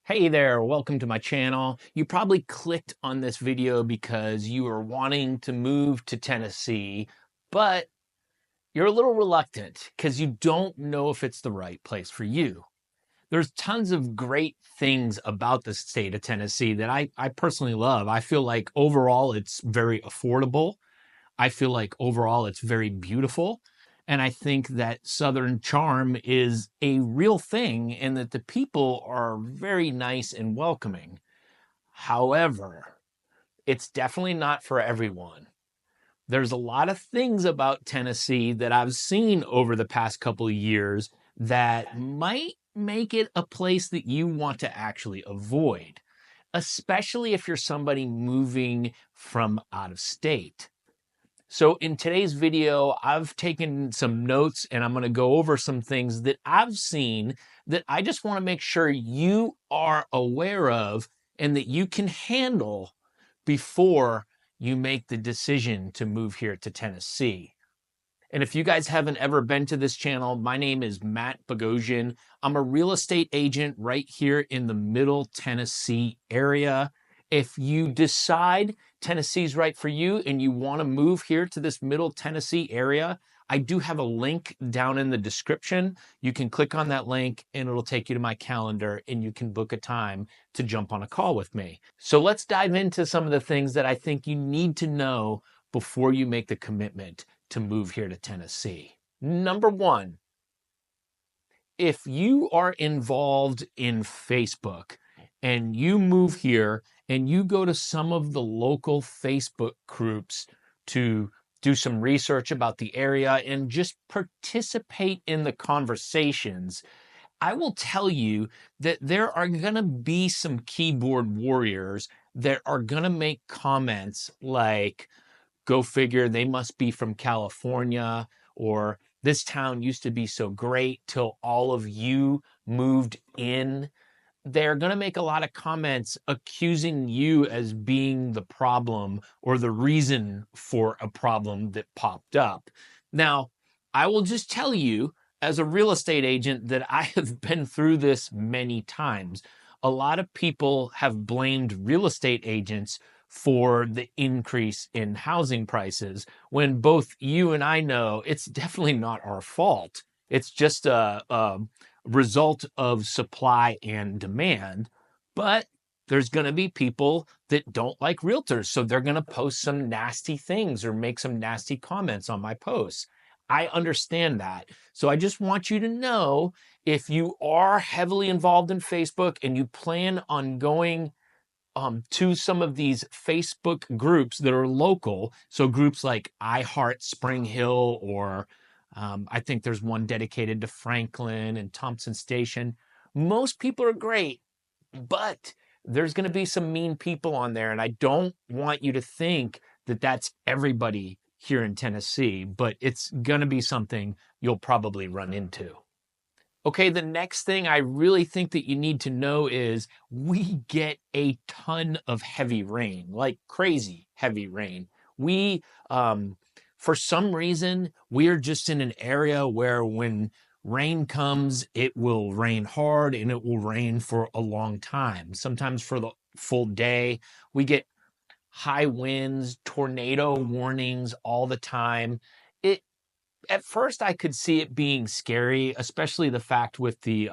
Hey there, welcome to my channel. You probably clicked on this video because you are wanting to move to Tennessee, but you're a little reluctant because you don't know if it's the right place for you. There's tons of great things about the state of Tennessee that I personally love. I feel like overall it's very affordable. I feel like overall it's very beautiful. And I think that Southern charm is a real thing and that the people are very nice and welcoming. However, it's definitely not for everyone. There's a lot of things about Tennessee that I've seen over the past couple of years that might make it a place that you want to actually avoid, especially if you're somebody moving from out of state. So in today's video, I've taken some notes and I'm going to go over some things that I've seen that I just want to make sure you are aware of and that you can handle before you make the decision to move here to Tennessee. And if you guys haven't ever been to this channel, my name is Matt Bogosian. I'm a real estate agent right here in the Middle Tennessee area. If you decide Tennessee's right for you and you want to move here to this Middle Tennessee area, I do have a link down in the description. You can click on that link and it'll take you to my calendar and you can book a time to jump on a call with me. So let's dive into some of the things that I think you need to know before you make the commitment to move here to Tennessee. Number one, if you are involved in Facebook and you move here and you go to some of the local Facebook groups to do some research about the area and just participate in the conversations, I will tell you that there are going to be some keyboard warriors that are going to make comments like, go figure, they must be from California, or this town used to be so great till all of you moved in. They're going to make a lot of comments accusing you as being the problem or the reason for a problem that popped up. Now, I will just tell you, as a real estate agent, that I have been through this many times. A lot of people have blamed real estate agents for the increase in housing prices, when both you and I know it's definitely not our fault. It's just a result of supply and demand. But there's going to be people that don't like realtors, so they're going to post some nasty things or make some nasty comments on my posts. I understand that. So I just want you to know, if you are heavily involved in Facebook and you plan on going to some of these Facebook groups that are local, so groups like Spring Hill, or I think there's one dedicated to Franklin and Thompson Station. Most people are great, but there's going to be some mean people on there, and I don't want you to think that that's everybody here in Tennessee, but it's going to be something you'll probably run into. Okay, the next thing I really think that you need to know is we get a ton of heavy rain, like crazy heavy rain. We, for some reason, we're just in an area where when rain comes, it will rain hard and it will rain for a long time, sometimes for the full day. We get high winds, tornado warnings all the time. At first I could see it being scary, especially the fact with the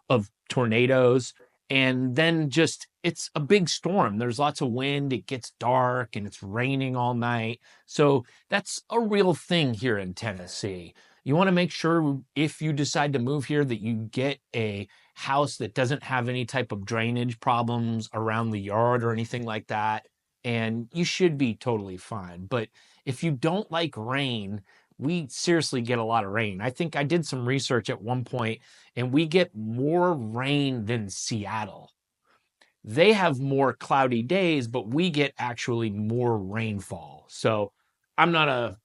of tornadoes, and then just it's a big storm. There's lots of wind, it gets dark, and it's raining all night. So that's a real thing here in Tennessee. You want to make sure, if you decide to move here, that you get a house that doesn't have any type of drainage problems around the yard or anything like that, and you should be totally fine. But if you don't like rain, we seriously get a lot of rain. I think I did some research at one point, and we get more rain than Seattle. They have more cloudy days, but we get actually more rainfall. So I'm not a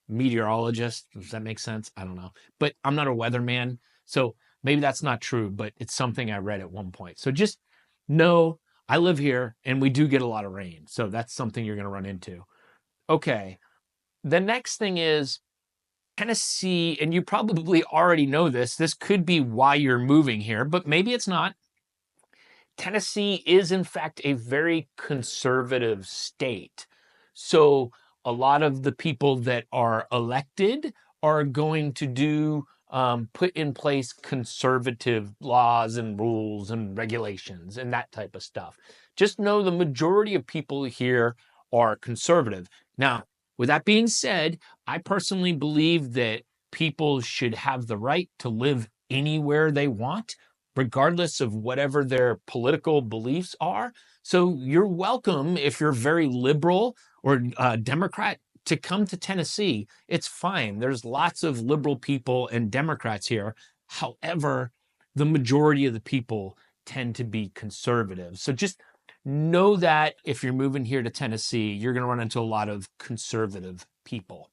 meteorologist. Does that make sense? I don't know. But I'm not a weatherman. So maybe that's not true, but it's something I read at one point. So just know I live here and we do get a lot of rain. So that's something you're going to run into. Okay. The next thing is, Tennessee, and you probably already know this, this could be why you're moving here, but maybe it's not. Tennessee is, in fact, a very conservative state. So a lot of the people that are elected are going to put in place conservative laws and rules and regulations and that type of stuff. Just know the majority of people here are conservative. Now, with that being said, I personally believe that people should have the right to live anywhere they want, regardless of whatever their political beliefs are. So you're welcome if you're very liberal or Democrat to come to Tennessee. It's fine. There's lots of liberal people and Democrats here. However, the majority of the people tend to be conservative. So just know that if you're moving here to Tennessee, you're going to run into a lot of conservative people.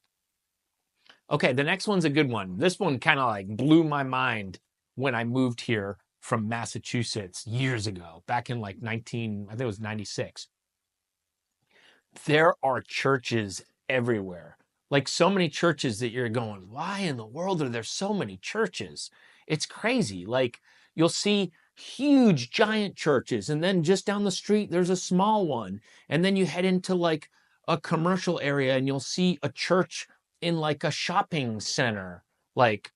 Okay, the next one's a good one. This one kind of like blew my mind when I moved here from Massachusetts years ago, back in like I think it was 96. There are churches everywhere. Like so many churches that you're going, why in the world are there so many churches? It's crazy. Like you'll see huge giant churches, and then just down the street there's a small one, and then you head into like a commercial area and you'll see a church in like a shopping center, like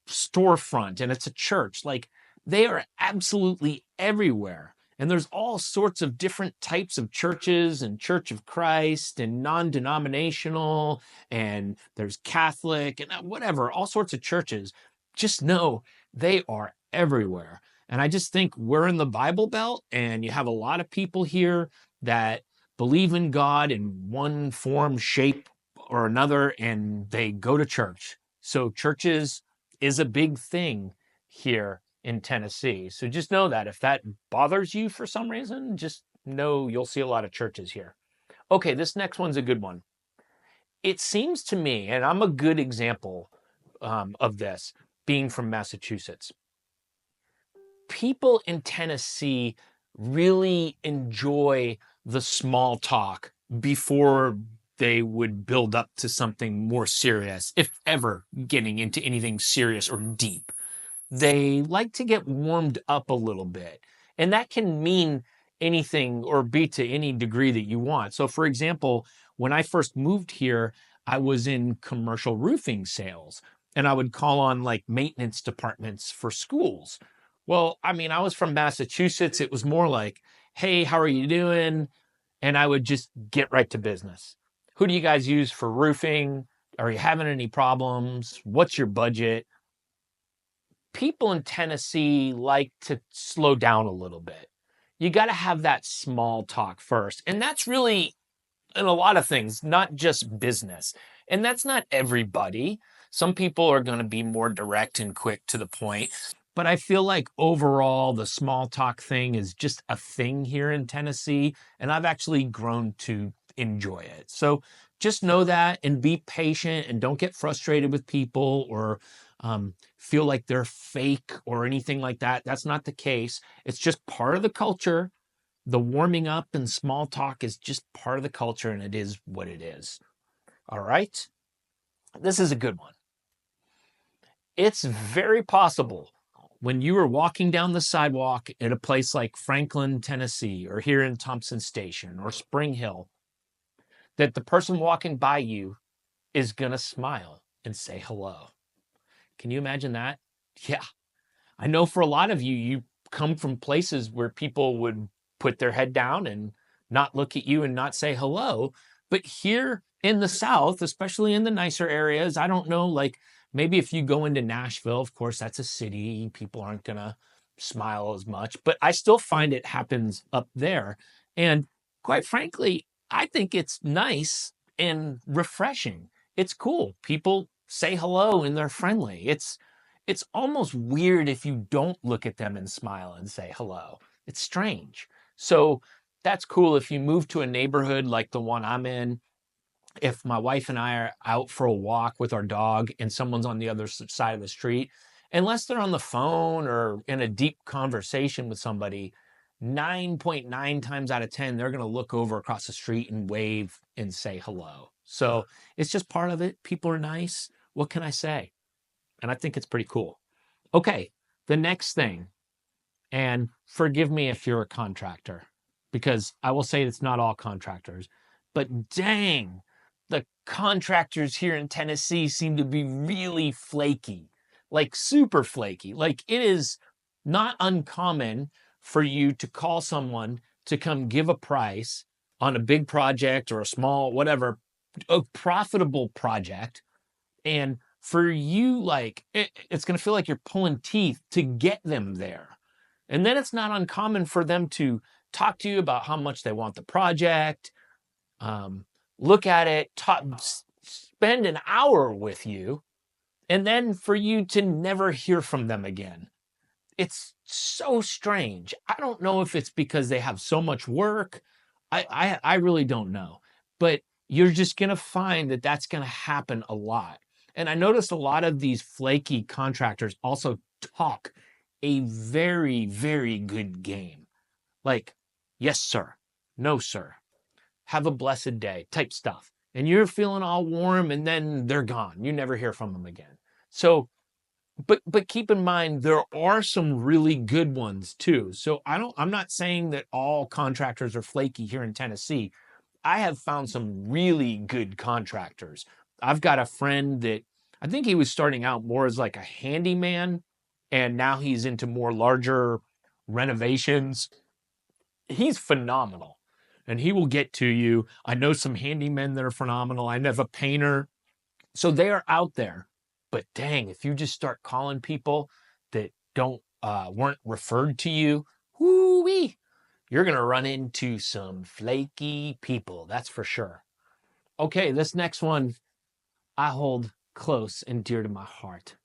storefront, and it's a church. Like they are absolutely everywhere. And there's all sorts of different types of churches, and Church of Christ and non-denominational, and there's Catholic and whatever, all sorts of churches. Just know they are everywhere. And I just think we're in the Bible Belt, and you have a lot of people here that believe in God in one form, shape, or another, and they go to church. So churches is a big thing here in Tennessee. So just know that if that bothers you for some reason, just know you'll see a lot of churches here. Okay, this next one's a good one. It seems to me, and I'm a good example of this, being from Massachusetts, people in Tennessee really enjoy the small talk before they would build up to something more serious, if ever getting into anything serious or deep. They like to get warmed up a little bit. And that can mean anything or be to any degree that you want. So for example, when I first moved here, I was in commercial roofing sales, and I would call on like maintenance departments for schools. Well, I mean, I was from Massachusetts. It was more like, hey, how are you doing? And I would just get right to business. Who do you guys use for roofing? Are you having any problems? What's your budget? People in Tennessee like to slow down a little bit. You got to have that small talk first. And that's really in a lot of things, not just business. And that's not everybody. Some people are going to be more direct and quick to the point. But I feel like overall, the small talk thing is just a thing here in Tennessee. And I've actually grown to enjoy it. So just know that and be patient, and don't get frustrated with people or feel like they're fake or anything like that. That's not the case. It's just part of the culture. The warming up and small talk is just part of the culture, and it is what it is. All right. This is a good one. It's very possible when you are walking down the sidewalk at a place like Franklin, Tennessee, or here in Thompson Station or Spring Hill, that the person walking by you is going to smile and say hello. Can you imagine that? Yeah. I know for a lot of you, you come from places where people would put their head down and not look at you and not say hello. But here in the South, especially in the nicer areas, I don't know, like maybe if you go into Nashville, of course, that's a city, people aren't going to smile as much, but I still find it happens up there. And quite frankly, I think it's nice and refreshing. It's cool. People say hello and they're friendly. It's almost weird if you don't look at them and smile and say hello. It's strange. So that's cool if you move to a neighborhood like the one I'm in. If my wife and I are out for a walk with our dog and someone's on the other side of the street, unless they're on the phone or in a deep conversation with somebody, 9.9 times out of 10, they're going to look over across the street and wave and say hello. So it's just part of it. People are nice. What can I say? And I think it's pretty cool. Okay, the next thing And forgive me if you're a contractor, because I will say it's not all contractors, but dang, the contractors here in Tennessee seem to be really flaky, like super flaky. Like it is not uncommon for you to call someone to come give a price on a big project or a small, whatever, a profitable project. And for you, like, it's going to feel like you're pulling teeth to get them there. And then it's not uncommon for them to talk to you about how much they want the project, look at it, spend an hour with you, and then for you to never hear from them again. It's so strange. I don't know if it's because they have so much work. I really don't know. But you're just going to find that that's going to happen a lot. And I noticed a lot of these flaky contractors also talk a very, very good game. Like, yes, sir. No, sir. Have a blessed day type stuff. And you're feeling all warm and then they're gone. You never hear from them again. So, but keep in mind, there are some really good ones too. So I'm not saying that all contractors are flaky here in Tennessee. I have found some really good contractors. I've got a friend that I think he was starting out more as like a handyman, and now he's into more larger renovations. He's phenomenal, and he will get to you. I know some handymen that are phenomenal. I know a painter. So they are out there. But dang, if you just start calling people that weren't referred to you, whoo-wee, you're going to run into some flaky people. That's for sure. Okay, this next one I hold close and dear to my heart.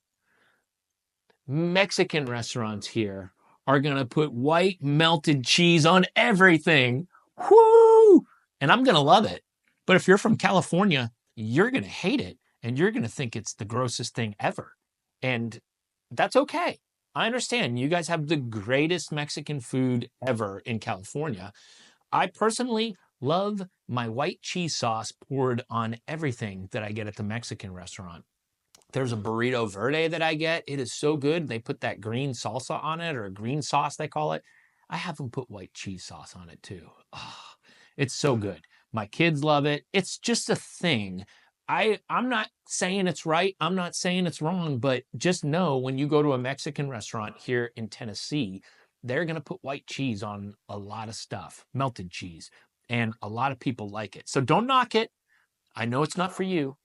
Mexican restaurants here are going to put white melted cheese on everything. Whoo! And I'm going to love it. But if you're from California, you're going to hate it. And you're going to think it's the grossest thing ever. And that's okay. I understand. You guys have the greatest Mexican food ever in California. I personally love my white cheese sauce poured on everything that I get at the Mexican restaurant. There's a burrito verde that I get. It is so good. They put that green salsa on it, or a green sauce, they call it. I have them put white cheese sauce on it too. Oh, it's so good. My kids love it. It's just a thing. I'm not saying it's right. I'm not saying it's wrong, but just know when you go to a Mexican restaurant here in Tennessee, they're going to put white cheese on a lot of stuff, melted cheese, and a lot of people like it. So don't knock it. I know it's not for you,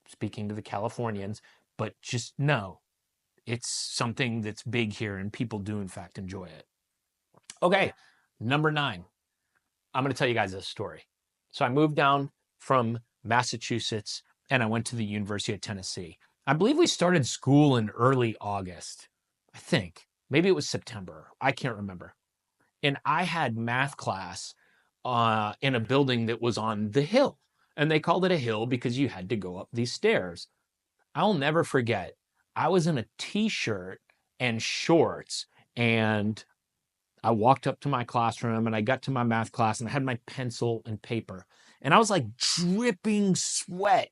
speaking to the Californians, but just know it's something that's big here and people do in fact enjoy it. Okay, number 9. I'm going to tell you guys this story. So I moved down from Massachusetts, and I went to the University of Tennessee. I believe we started school in early August. I think. Maybe it was September. I can't remember. And I had math class in a building that was on the hill. And they called it a hill because you had to go up these stairs. I'll never forget. I was in a t-shirt and shorts, and I walked up to my classroom, and I got to my math class, and I had my pencil and paper. And I was like dripping sweat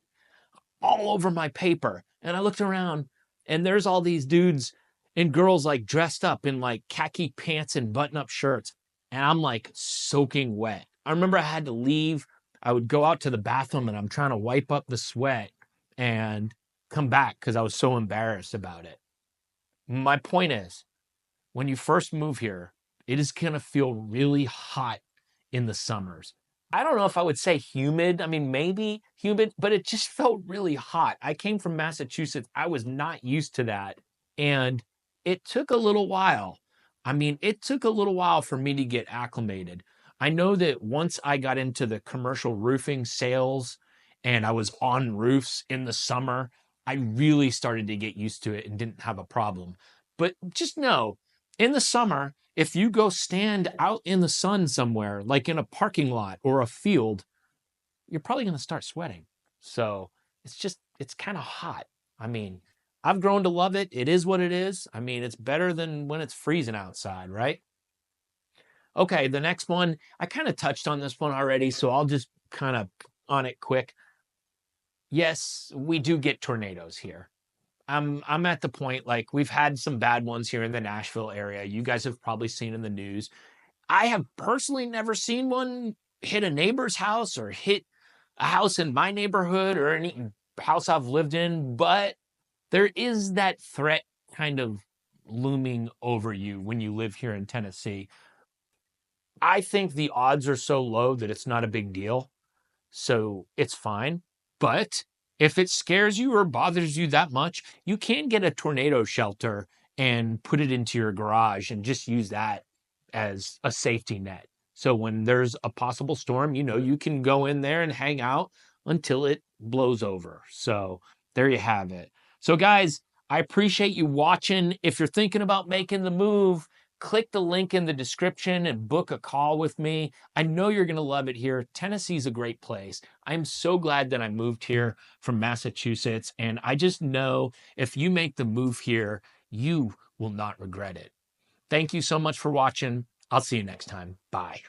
all over my paper. And I looked around, and there's all these dudes and girls like dressed up in like khaki pants and button-up shirts. And I'm like soaking wet. I remember I had to leave. I would go out to the bathroom, and I'm trying to wipe up the sweat and come back because I was so embarrassed about it. My point is, when you first move here, it is going to feel really hot in the summers. I don't know if I would say humid. I mean, maybe humid, but it just felt really hot. I came from Massachusetts. I was not used to that. And it took a little while. I mean, it took a little while for me to get acclimated. I know that once I got into the commercial roofing sales and I was on roofs in the summer, I really started to get used to it and didn't have a problem. But just know, in the summer, if you go stand out in the sun somewhere, like in a parking lot or a field, you're probably going to start sweating. So it's kind of hot. I mean, I've grown to love it. It is what it is. I mean, it's better than when it's freezing outside, right? Okay, the next one, I kind of touched on this one already, so I'll just kind of on it quick. Yes, we do get tornadoes here. I'm at the point, like, we've had some bad ones here in the Nashville area. You guys have probably seen in the news. I have personally never seen one hit a neighbor's house or hit a house in my neighborhood or any house I've lived in, but there is that threat kind of looming over you when you live here in Tennessee. I think the odds are so low that it's not a big deal, so it's fine. But if it scares you or bothers you that much, you can get a tornado shelter and put it into your garage and just use that as a safety net. So when there's a possible storm, you can go in there and hang out until it blows over. So there you have it. So guys, I appreciate you watching. If you're thinking about making the move, click the link in the description and book a call with me. I know you're going to love it here. Tennessee's a great place. I'm so glad that I moved here from Massachusetts. And I just know if you make the move here, you will not regret it. Thank you so much for watching. I'll see you next time. Bye.